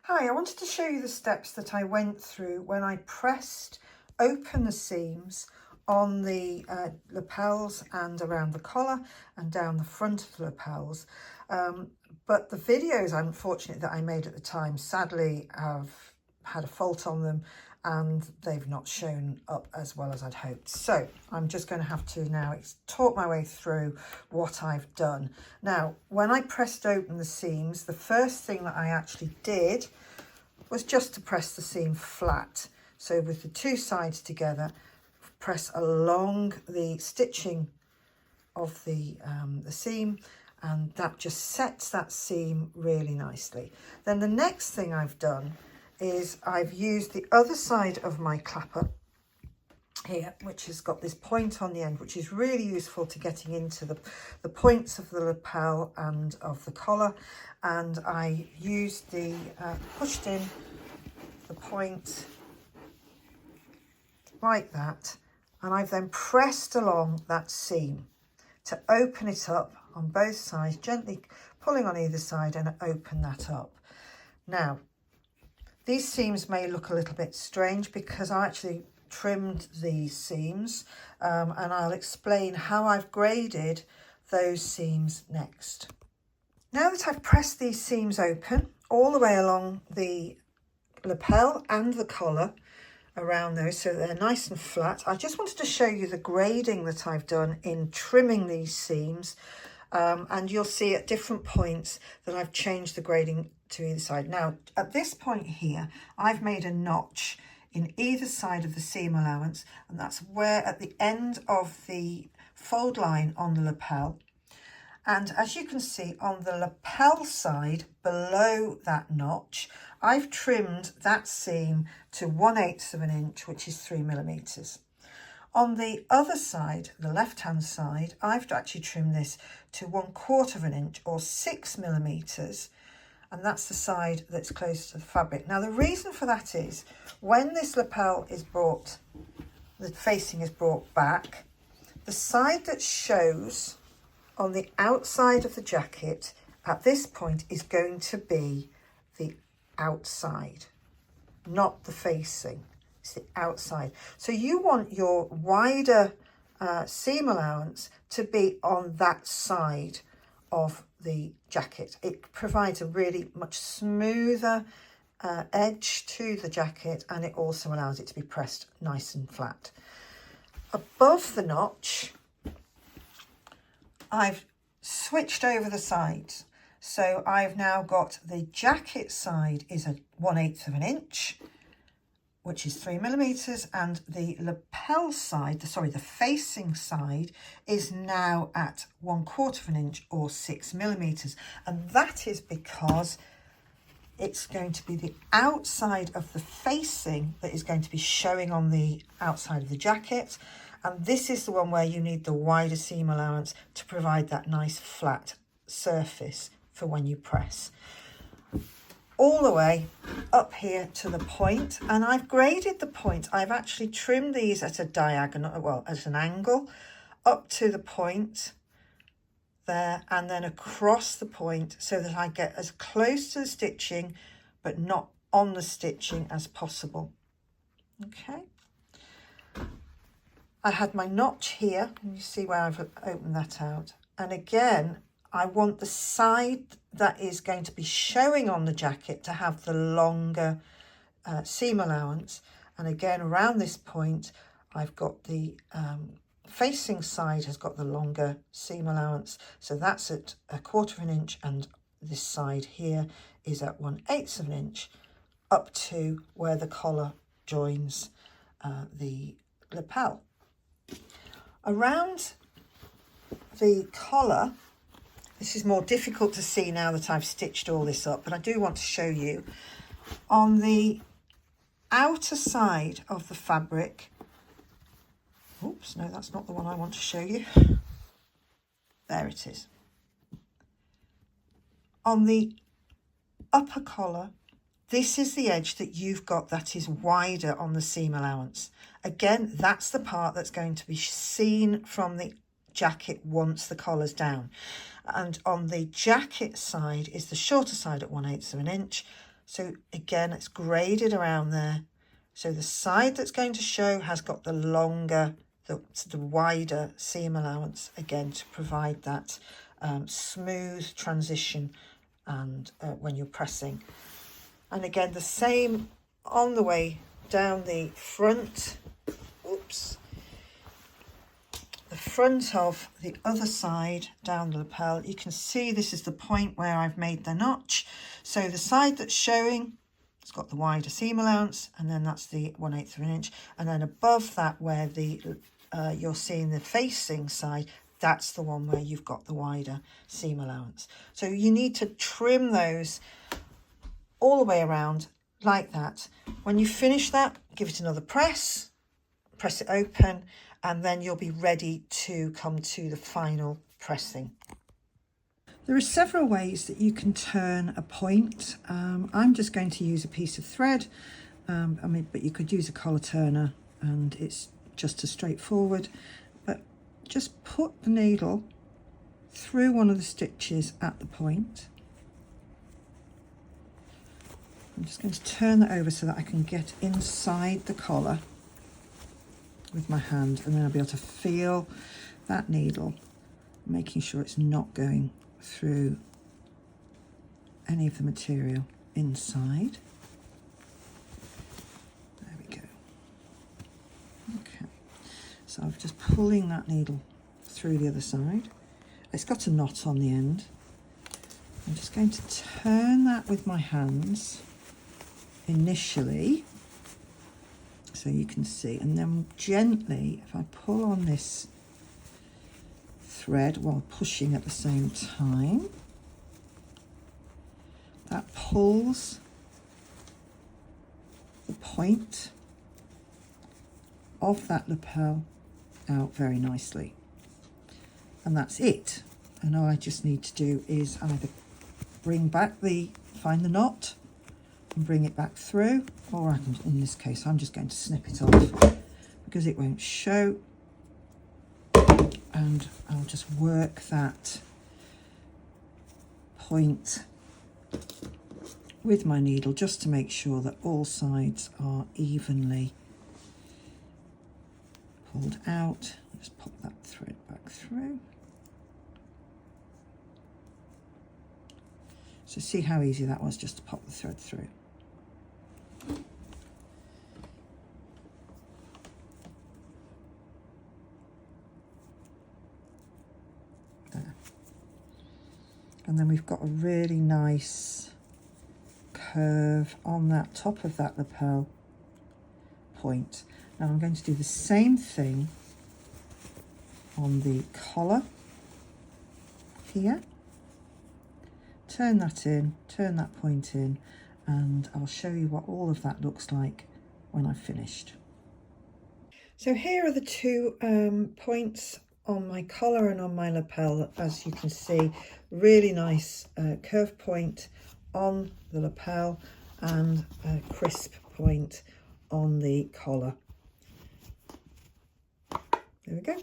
Hi, I wanted to show you the steps that I went through when I pressed open the seams on the lapels and around the collar and down the front of the lapels. But the videos, unfortunately, that I made at the time, sadly, have had a fault on them and they've not shown up as well as I'd hoped. So I'm just going to have to now talk my way through what I've done. Now, when I pressed open the seams, the first thing that I actually did was just to press the seam flat. So with the two sides together, press along the stitching of the seam, and that just sets that seam really nicely. Then the next thing I've done is I've used the other side of my clapper here, which has got this point on the end, which is really useful to getting into the points of the lapel and of the collar. And I used the pushed in the point like that, and I've then pressed along that seam to open it up on both sides, gently pulling on either side and open that up. Now, these seams may look a little bit strange because I actually trimmed these seams, and I'll explain how I've graded those seams next. Now that I've pressed these seams open all the way along the lapel and the collar around those so they're nice and flat, I just wanted to show you the grading that I've done in trimming these seams, and you'll see at different points that I've changed the grading to either side. Now at this point here, I've made a notch in either side of the seam allowance, and that's where at the end of the fold line on the lapel. And as you can see on the lapel side below that notch, I've trimmed that seam to 1/8 of an inch, which is 3 millimeters. On the other side, the left-hand side, I've actually trimmed this to 1/4 of an inch or 6 millimeters. And that's the side that's close to the fabric. Now, the reason for that is when this lapel is brought, the facing is brought back, the side that shows on the outside of the jacket at this point is going to be the outside, not the facing. It's the outside. So you want your wider seam allowance to be on that side of the jacket. It provides a really much smoother edge to the jacket, and it also allows it to be pressed nice and flat. Above the notch, I've switched over the sides. So I've now got the jacket side is a 1/8 of an inch, which is 3 millimeters, and the lapel side, the facing side, is now at 1/4 of an inch or 6 millimeters. And that is because it's going to be the outside of the facing that is going to be showing on the outside of the jacket. And this is the one where you need the wider seam allowance to provide that nice flat surface for when you press. All the way up here to the point, and I've graded the point. I've actually trimmed these at a diagonal, well, at an angle, up to the point there and then across the point so that I get as close to the stitching but not on the stitching as possible. Okay. I had my notch here, and you see where I've opened that out. And again, I want the side that is going to be showing on the jacket to have the longer seam allowance. And again, around this point, I've got the facing side has got the longer seam allowance. So that's at 1/4 of an inch, and this side here is at 1/8 of an inch up to where the collar joins the lapel. Around the collar, this is more difficult to see now that I've stitched all this up, but I do want to show you. On the outer side of the fabric, oops, no, that's not the one I want to show you. There it is. On the upper collar, this is the edge that you've got that is wider on the seam allowance. Again, that's the part that's going to be seen from the jacket once the collar's down. And on the jacket side is the shorter side at 1/8 of an inch. So again, it's graded around there. So the side that's going to show has got the longer, the wider seam allowance, again, to provide that smooth transition and when you're pressing. And again, the same on the way down the front. Oops. The front of the other side down the lapel, you can see this is the point where I've made the notch. So the side that's showing, it's got the wider seam allowance, and then that's the 1/8 of an inch. And then above that, where the you're seeing the facing side, that's the one where you've got the wider seam allowance. So you need to trim those all the way around like that. When you finish that, give it another press it open, and then you'll be ready to come to the final pressing. There are several ways that you can turn a point. I'm just going to use a piece of thread, but you could use a collar turner and it's just as straightforward. But just put the needle through one of the stitches at the point. I'm just going to turn that over so that I can get inside the collar with my hand, and then I'll be able to feel that needle, making sure it's not going through any of the material inside. There we go. Okay, so I'm just pulling that needle through the other side. It's got a knot on the end. I'm just going to turn that with my hands initially, so you can see, and then gently, if I pull on this thread while pushing at the same time, that pulls the point of that lapel out very nicely. And that's it. And all I just need to do is either find the knot and bring it back through, or I can, in this case, I'm just going to snip it off because it won't show, and I'll just work that point with my needle just to make sure that all sides are evenly pulled out. Just pop that thread back through. So see how easy that was, just to pop the thread through. There. And then we've got a really nice curve on that top of that lapel point. Now I'm going to do the same thing on the collar here. Turn that in, turn that point in, and I'll show you what all of that looks like when I've finished. So here are the two points on my collar and on my lapel. As you can see, really nice curve point on the lapel and a crisp point on the collar. There we go.